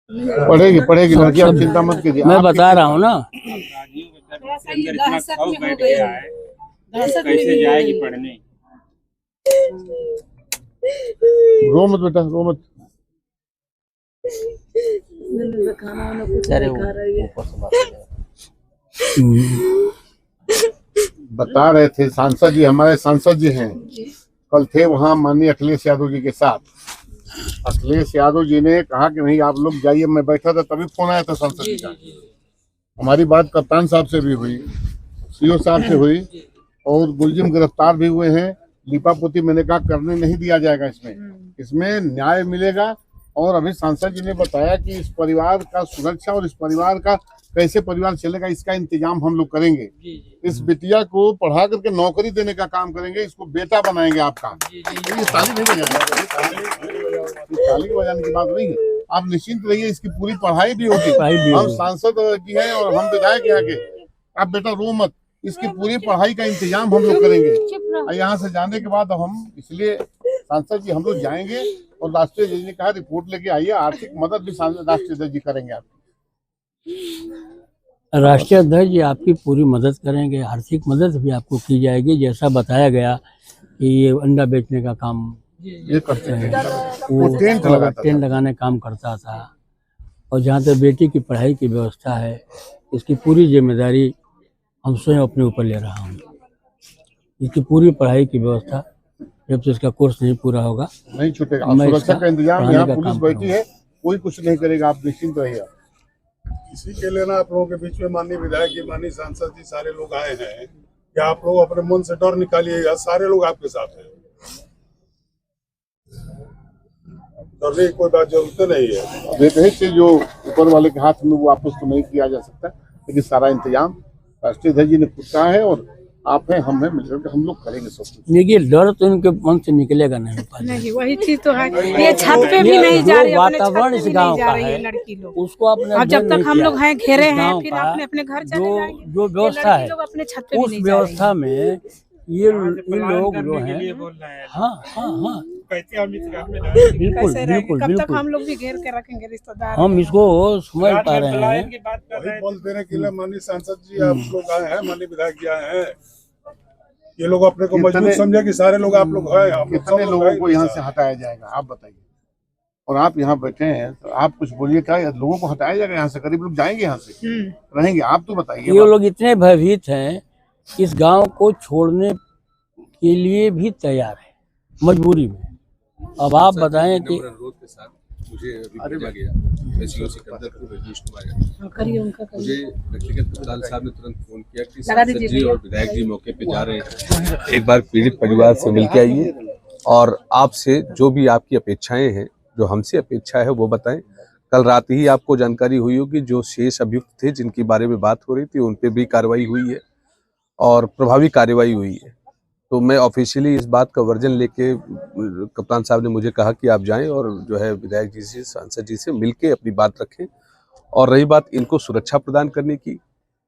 पढ़ेगी पढ़ेगी लड़की, आप चिंता मत कीजिए। मैं बता रहा हूँ ना, कैसे जाएगी पढ़ने। रो मत बेटा, रो मत। बता रहे थे सांसद जी, हमारे सांसद जी हैं, कल थे वहाँ माननीय अखिलेश यादव जी के साथ। अखिलेश यादव जी ने कहा कि नहीं आप लोग जाइए। मैं बैठा था तभी फोन आया था सांसद जी का। हमारी बात कप्तान साहब से भी हुई, सीओ साहब से हुई, और मुलजिम गिरफ्तार भी हुए हैं। लिपापोती मैंने कहा करने नहीं दिया जाएगा, इसमें न्याय मिलेगा। और अभी सांसद जी ने बताया कि इस परिवार का सुरक्षा और इस परिवार का कैसे परिवार चलेगा, इसका इंतजाम हम लोग करेंगे। इस बिटिया को पढ़ा करके नौकरी देने का काम करेंगे, इसको बेटा बनाएंगे आपका। ये ताली नहीं बजाना, ताली बजाने की बात नहीं है। आप निश्चिंत रहिए, इसकी पूरी पढ़ाई भी होगी। हम सांसद जी हैं और हम विधायक यहाँ के। आप बेटा रो मत, इसकी पूरी पढ़ाई का इंतजाम हम लोग करेंगे। यहाँ से जाने के बाद हम इसलिए सांसद जी हम लोग जाएंगे और राष्ट्रीय जज ने कहा रिपोर्ट लेके आइए, आर्थिक मदद भी राष्ट्रीय जज जी करेंगे आपकी। राष्ट्रीय अध्यक्ष जी आपकी पूरी मदद करेंगे, आर्थिक मदद भी आपको की जाएगी। जैसा बताया गया कि ये अंडा बेचने का काम ये करते हैं, वो टेंट लगाने काम करता था। और जहाँ तक बेटी की पढ़ाई की व्यवस्था है, इसकी पूरी जिम्मेदारी हम स्वयं अपने ऊपर ले रहा हूँ। इसकी पूरी पढ़ाई की व्यवस्था जब तक इसका कोर्स नहीं पूरा होगा नहीं छूटेगा। सुरक्षा का इंतजाम यहाँ पुलिस बैठी है, कोई कुछ नहीं करेगा, आप निश्चिंत रहिए। इसी के लिए ना आप लोगों के बीच में माननीय विधायक जी, माननीय सांसद जी सारे लोग आए हैं कि आप लोग अपने मन से डर निकालिएगा। सारे लोग आपके साथ हैं, डरने की कोई बात जरूरत नहीं है। देखिए से जो ऊपर वाले के हाथ में वो वापस तो नहीं किया जा सकता, लेकिन सारा इंतजाम राष्ट्रीय अध्यक्ष जी ने खुद कहा है और आप हैं, हम हैं, मिलकर हम लोग करेंगे सब कुछ। देखिए डर तो इनके मन से निकलेगा नहीं, वही चीज तो है। ये छत पे भी नहीं जा रही, वातावरण इस गांव का है, लड़की लोग उसको अपने और जब तक हम लोग हैं घेरे हैं, फिर अपने अपने घर चले जाएंगे। जो व्यवस्था है अपने छत पे उस व्यवस्था में ये लोग जो हैं, हाँ हाँ हाँ बिल्कुल बिल्कुल कब तक बिल्कुल हम लोग भी घेर के रखेंगे रिश्तेदार। हम इसको समझ पा रहे हैं। वही बोल देने के लिए माननीय सांसद जी आप लोग आए हैं, माननीय विधायक जी आए हैं। ये लोग अपने को मजबूत समझे कि सारे लोग आप लोग हैं। कितने लोगों को यहाँ से हटाया जाएगा आप बताइए। और आप यहाँ बैठे हैं तो आप कुछ बोलिए, क्या लोगों को हटाया जाएगा यहाँ से? गरीब लोग जाएंगे यहाँ से, रहेंगे? आप तो बताइए। ये लोग इतने भयभीत हैं, इस गांव को छोड़ने के लिए भी तैयार है मजबूरी में। अब आप बताएं कि मुझे अभी भेजा गया एसईओ सिकंदर को रजनीश कुमार, मुझे व्यक्तिगत कप्तान साहब ने तुरंत फोन किया कि सांसद जी और विधायक जी मौके पे जा रहे हैं, एक बार पीड़ित परिवार से मिलकर आइए और आपसे जो भी आपकी अपेक्षाएं हैं, जो हमसे अपेक्षा है वो बताएं। कल रात ही आपको जानकारी हुई होगी जो शेष अभियुक्त थे जिनके बारे में बात हो रही थी, उन पे भी कार्रवाई हुई है और प्रभावी कार्रवाई हुई है। तो मैं ऑफिशियली इस बात का वर्जन लेके कप्तान साहब ने मुझे कहा कि आप जाएं और जो है विधायक जी से, सांसद जी से मिलके अपनी बात रखें। और रही बात इनको सुरक्षा प्रदान करने की,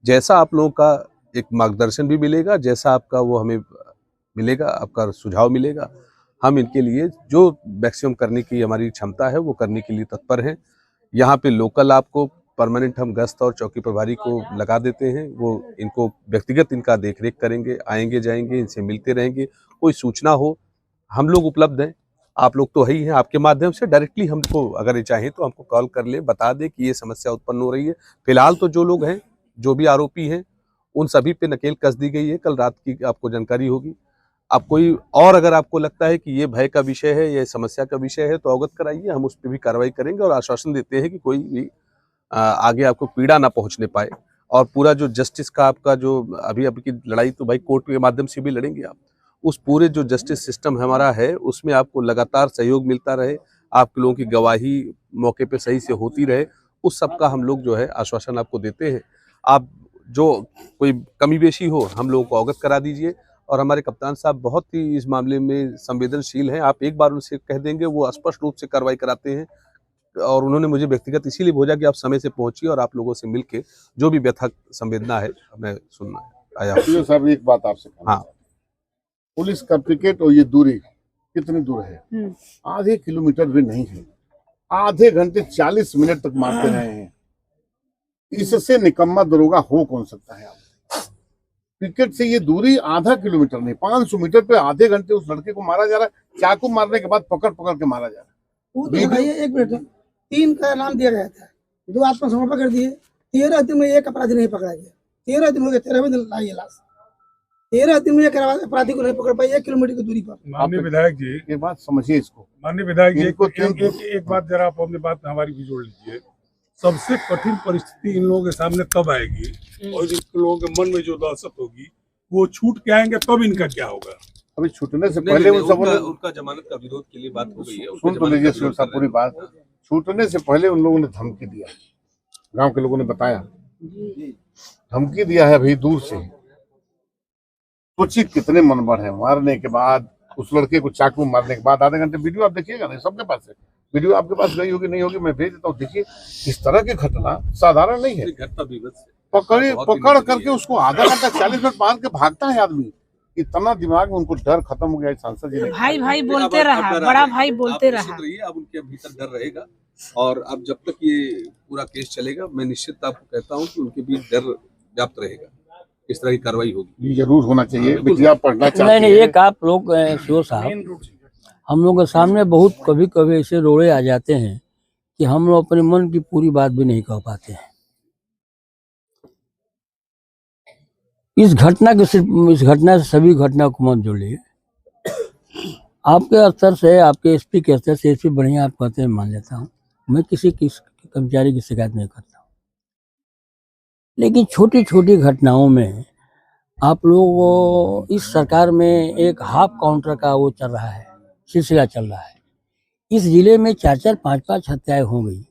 जैसा आप लोगों का एक मार्गदर्शन भी मिलेगा, जैसा आपका वो हमें मिलेगा, आपका सुझाव मिलेगा, हम इनके लिए जो मैक्सिमम करने की हमारी क्षमता है वो करने के लिए तत्पर हैं। यहाँ पे लोकल आपको परमानेंट हम गश्त और चौकी प्रभारी को लगा देते हैं, वो इनको व्यक्तिगत इनका देखरेख करेंगे, आएंगे जाएंगे, इनसे मिलते रहेंगे। कोई सूचना हो हम लोग उपलब्ध हैं, आप लोग तो है ही हैं, आपके माध्यम से डायरेक्टली हमको अगर ये चाहें तो हमको कॉल कर ले, बता दे कि ये समस्या उत्पन्न हो रही है। फिलहाल तो जो लोग हैं, जो भी आरोपी हैं, उन सभी पे नकेल कस दी गई है। कल रात की आपको जानकारी होगी। अब कोई और अगर आपको लगता है कि ये भय का विषय है, ये समस्या का विषय है, तो अवगत कराइए, हम उस पर भी कार्रवाई करेंगे और आश्वासन देते हैं कि कोई भी आगे आपको पीड़ा ना पहुंचने पाए। और पूरा जो जस्टिस का आपका जो अभी आपकी लड़ाई तो भाई कोर्ट के माध्यम से भी लड़ेंगे आप, उस पूरे जो जस्टिस सिस्टम हमारा है उसमें आपको लगातार सहयोग मिलता रहे, आप लोगों की गवाही मौके पे सही से होती रहे, उस सब का हम लोग जो है आश्वासन आपको देते हैं। आप जो कोई कमी बेशी हो हम लोगों को अवगत करा दीजिए। और हमारे कप्तान साहब बहुत ही इस मामले में संवेदनशील हैं, आप एक बार उनसे कह देंगे वो स्पष्ट रूप से कार्रवाई कराते हैं। और उन्होंने मुझे व्यक्तिगत इसीलिए भेजा कि आप समय से पहुंचिए और आप लोगों से मिलके जो भी व्यथा संवेदना है हमें सुनना आया। सर एक बात आपसे, हाँ, पुलिस का पिकेट और ये दूरी कितनी दूर है? आधे किलोमीटर भी नहीं है। आधे घंटे 40 मिनट तक मारते रहे हैं। इससे निकम्मा दरोगा हो कौन सकता है? आप पिकेट से ये दूरी आधा किलोमीटर नहीं, 500 मीटर पे आधे घंटे उस लड़के को मारा जा रहा है। चाकू मारने के बाद पकड़ पकड़ के मारा जा रहा है। वो तो बताइए, एक मिनट, 3 का नाम दिया गया था, 2 आत्मसमर्पण कर दिए, 13 दिन में एक अपराधी नहीं पकड़ा गया। 13 दिन हो गए, 13वें दिन लाई लाश। 13 दिन में एक अपराधी को नहीं पकड़ पाई 1 किलोमीटर की दूरी पर। माननीय विधायक जी, ये बात समझिए इसको। माननीय विधायक जी, इनको एक बात जरा आप अपनी बात में हमारी भी जोड़ लीजिए। सबसे कठिन परिस्थिति इन लोगों के सामने तब आएगी और इन लोगों के मन में जो दहशत होगी वो छूट के आएंगे, तब इनका क्या होगा? अभी छूटने से पहले उन सबों ने उनका जमानत का विरोध के लिए बात हो गई है। सुन तो लीजिए शिव साहब पूरी बात। छूटने से पहले उन लोगों ने धमकी दिया, गांव के लोगों ने बताया, धमकी दिया है भाई दूर से। सोचिए कितने मनबड़ है। मारने के बाद उस लड़के को चाकू मारने के बाद आधे घंटे वीडियो आप देखिएगा ना, सबके पास है वीडियो, आपके पास गई होगी नहीं होगी, मैं भेज देता हूँ। देखिए इस तरह की घटना साधारण नहीं है। पकड़ करके उसको आधा घंटा 40 मिनट बांध के भागता है आदमी। इतना दिमाग में उनको डर खत्म हो गया। सांसद जी ने भाई भाई बोलते रहा, बड़ा भाई बोलते रहा। अब उनके भीतर डर रहेगा और अब जब तक ये पूरा केस चलेगा, मैं निश्चित आपको कहता हूँ कि उनके बीच डर व्याप्त रहेगा। इस तरह की कार्रवाई होगी, जरूर होना चाहिए। बिटिया पढ़ना चाहिए। नहीं, एक आप लोग शिव साहब, हम लोग के सामने बहुत कभी कभी ऐसे रोड़े आ जाते हैं कि हम लोग अपने मन की पूरी बात भी नहीं कह पाते हैं। इस घटना से सभी घटना को मत जोड़िए। आपके स्तर से, आपके एसपी के स्तर से एसपी बढ़िया आप कहते हैं, मान लेता हूँ। मैं किसी कर्मचारी की शिकायत नहीं करता हूँ, लेकिन छोटी छोटी घटनाओं में आप लोग, इस सरकार में एक हाफ काउंटर का वो चल रहा है, सिलसिला चल रहा है। इस जिले में 4-4, 5-5 हत्याएं हो गई।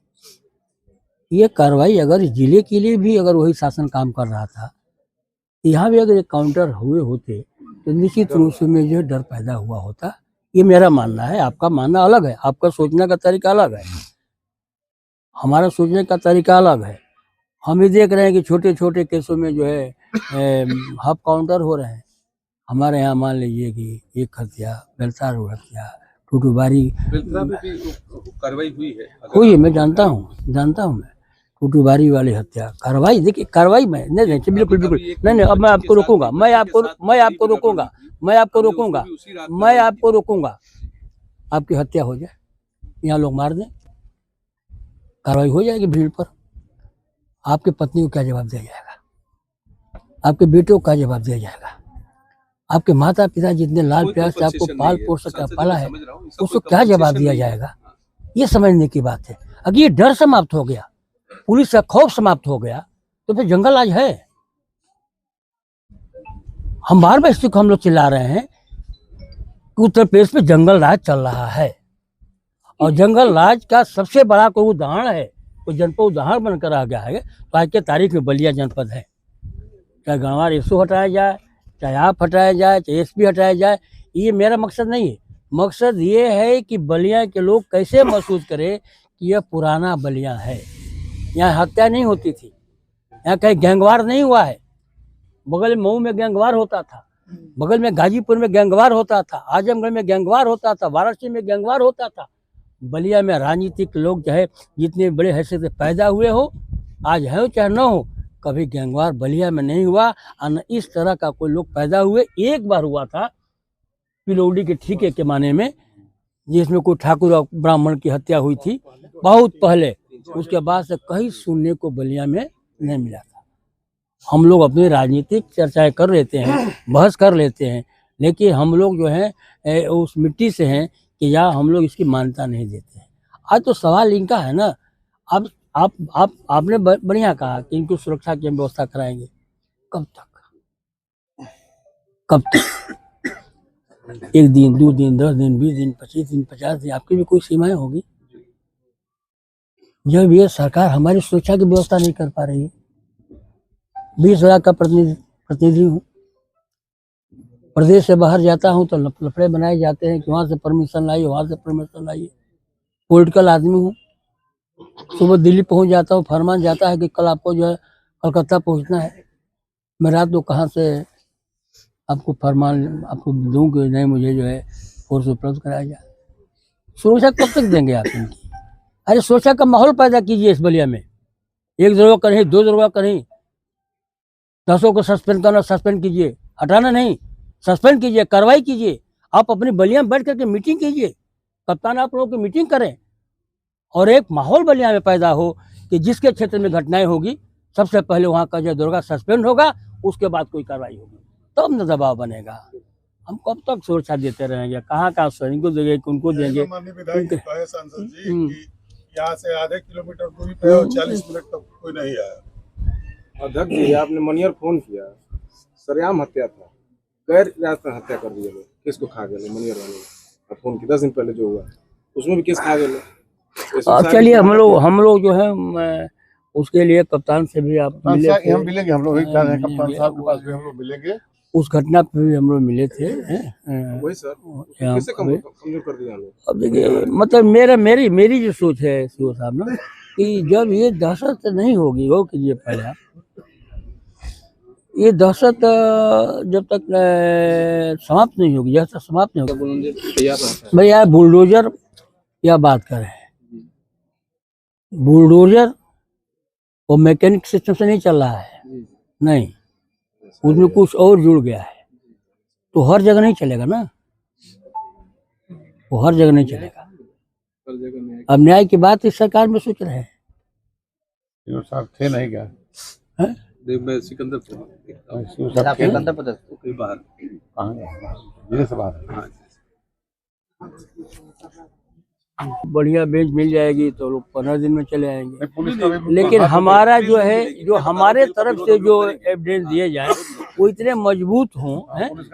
ये कार्रवाई अगर इस जिले के लिए भी अगर वही शासन काम कर रहा था, यहाँ भी अगर एक काउंटर हुए होते तो निश्चित रूप से में जो डर पैदा हुआ होता। ये मेरा मानना है, आपका मानना अलग है, आपका सोचने का तरीका अलग है, हमारा सोचने का तरीका अलग है। हम भी देख रहे हैं कि छोटे छोटे केसों में जो है हाफ काउंटर हो रहे हैं। हमारे यहाँ मान लीजिए कि एक हत्या, बेलसा रोड हत्या, टूटूबारी कार्रवाई हुई है, मैं जानता हूँ मैं। टूटूबारी वाली हत्या कार्रवाई, देखिए कार्रवाई में नहीं, बिल्कुल नहीं। अब मैं आपको रोकूंगा, मैं आपको रोकूंगा। आपकी हत्या हो जाए, यहाँ लोग मार दें, कार्रवाई हो जाएगी भीड़ पर। आपके पत्नी को क्या जवाब दिया जाएगा? आपके बेटों को क्या जवाब दिया जाएगा? आपके माता पिता जितने लाल प्यार से आपको पाल पोस कर पाला है, उसको क्या जवाब दिया जाएगा? ये समझने की बात है। अगर ये डर समाप्त हो गया, पुलिस का खौफ समाप्त हो गया, तो फिर जंगल राज है। हम बार बार इसको हम लोग चिल्ला रहे हैं कि उत्तर प्रदेश में जंगल राज चल रहा है, और जंगल राज का सबसे बड़ा कोई उदाहरण है, कोई जनपद उदाहरण बनकर आ गया है तो आज के तारीख में बलिया जनपद है। चाहे गणवार एसओ हटाया जाए, चाहे आप हटाया जाए, चाहे एसपी हटाया जाए, ये मेरा मकसद नहीं है। मकसद ये है कि बलिया के लोग कैसे महसूस करें कि यह पुराना बलिया है। यहाँ हत्या नहीं होती थी, यहाँ कहीं गैंगवार नहीं हुआ है। बगल में मऊ में गैंगवार होता था, बगल में गाजीपुर में गैंगवार होता था, आजमगढ़ में गैंगवार होता था, वाराणसी में गैंगवार होता था। बलिया में राजनीतिक लोग जो है जितने बड़े हैसियत से पैदा हुए हो, आज है चाहे न हो, कभी गैंगवार बलिया में नहीं हुआ। और न इस तरह का कोई लोग पैदा हुए। एक बार हुआ था पिलौडी के ठीके के माने में, जिसमें कोई ठाकुर और ब्राह्मण की हत्या हुई थी बहुत पहले। उसके बाद से कहीं सुनने को बलिया में नहीं मिला था। हम लोग अपनी राजनीतिक चर्चाएं कर लेते हैं, बहस कर लेते हैं, लेकिन हम लोग जो है उस मिट्टी से हैं कि या हम लोग इसकी मान्यता नहीं देते हैं। आज तो सवाल इनका है ना। अब आपने बढ़िया कहा कि इनको सुरक्षा की व्यवस्था कराएंगे। कब तक? 1 दिन, 2 दिन, 10 दिन, 20 दिन, 25 दिन, 50 दिन, आपकी भी कोई सीमाएं होगी। जब ये सरकार हमारी सुरक्षा की व्यवस्था नहीं कर पा रही है। 20,000 का प्रतिनिधि हूँ, प्रदेश से बाहर जाता हूँ तो लफड़े बनाए जाते हैं कि वहाँ से परमिशन लाइए, वहाँ से परमिशन लाइए। पॉलिटिकल आदमी हूँ, सुबह दिल्ली पहुँच जाता हूँ, फरमान जाता है कि कल आपको जो है कलकत्ता पहुँचना है। मैं रात को कहाँ से आपको फरमान आपको दूँ कि नहीं मुझे जो है फोर्स उपलब्ध कराया जाए। सुरक्षा कब तक देंगे आप इनकी? अरे सुरक्षा का माहौल पैदा कीजिए इस बलिया में। एक दरोगा का नहीं, दो दरोगा का नहीं, 10 को सस्पेंड करना, सस्पेंड कीजिए, हटाना नहीं, सस्पेंड कीजिए, कार्रवाई कीजिए। आप अपनी बलिया में बैठ करके मीटिंग कीजिए, कप्तान आप लोगों की मीटिंग करें और एक माहौल बलिया में पैदा हो कि जिसके क्षेत्र में घटनाएं होगी सबसे पहले वहाँ का जो दरोगा सस्पेंड होगा, उसके बाद कोई कार्रवाई होगी, तब न दबाव बनेगा। हम कब तक सुरक्षा देते रहेंगे? कहाँ सैनिकों देंगे, उनको देंगे? माननीय विधायक जी कहे सांसद जी कि यहाँ से आधे किलोमीटर दूरी पे और 40 मिनट तक कोई नहीं आया। अध्यक्ष जी, आपने मनियर फोन किया, सरेआम हत्या था, गैर इरादतन हत्या कर दिया, किसको खा गए मनियर वाले फोन की 10 दिन पहले जो हुआ उसमें भी केस खा गए। चलिए हम लोग जो है उसके लिए कप्तान से भी आप मिले थे, हम मिलेंगे, हम लोग कप्तान साहब के पास भी हम लोग मिलेंगे। उस घटना पे भी हम लोग मिले थे। वही सर, कैसे कमजोर कर दिया लोग? अब देखिए, मतलब मेरी जो सोच है सीओ साहब ना, कि जब ये दहशत नहीं होगी, वो कीजिए पहले आप, ये दहशत जब तक समाप्त नहीं होगी, जब तक समाप्त नहीं होगी। भाई यार बुलडोजर क्या बात करें, बुलडोजर वो मैकेनिक सिस्टम से नहीं चल रहा है, नहीं, उसमें कुछ और जुड़ गया है, तो हर जगह नहीं चलेगा ना, वो हर जगह नहीं चलेगा। अब न्याय की बात इस सरकार में सोच रहे हैं। साहब थे नहीं क्या? मैं सिकंदर बढ़िया बेंच मिल जाएगी तो लोग 15 दिन में चले आएंगे। लेकिन हमारा जो है, जो हमारे तरफ से जो एविडेंस दिए जाए वो इतने मजबूत हों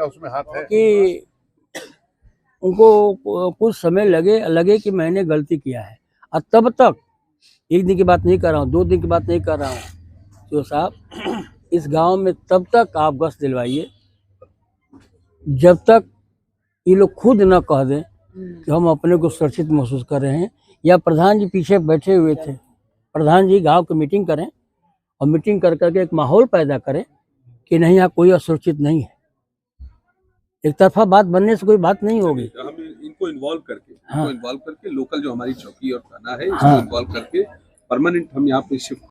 उसमें हाथ है कि उनको कुछ समय लगे कि मैंने गलती किया है। और तब तक, एक दिन की बात नहीं कर रहा हूँ, 2 दिन की बात नहीं कर रहा हूँ, तो साहब इस गांव में तब तक आप गश्त दिलवाइए जब तक ये लोग खुद न कह दें कि हम अपने को सुरक्षित महसूस कर रहे हैं। या प्रधान जी पीछे बैठे हुए थे, प्रधान जी गांव की मीटिंग करें और मीटिंग कर करके एक माहौल पैदा करें कि नहीं, यहाँ कोई असुरक्षित नहीं है। एक तरफा बात बनने से कोई बात नहीं होगी। हम इनको इन्वॉल्व करके, लोकल जो हमारी चौकी और थाना है, इसको इन्वॉल्व करके परमानेंट हम यहाँ पे शिफ्ट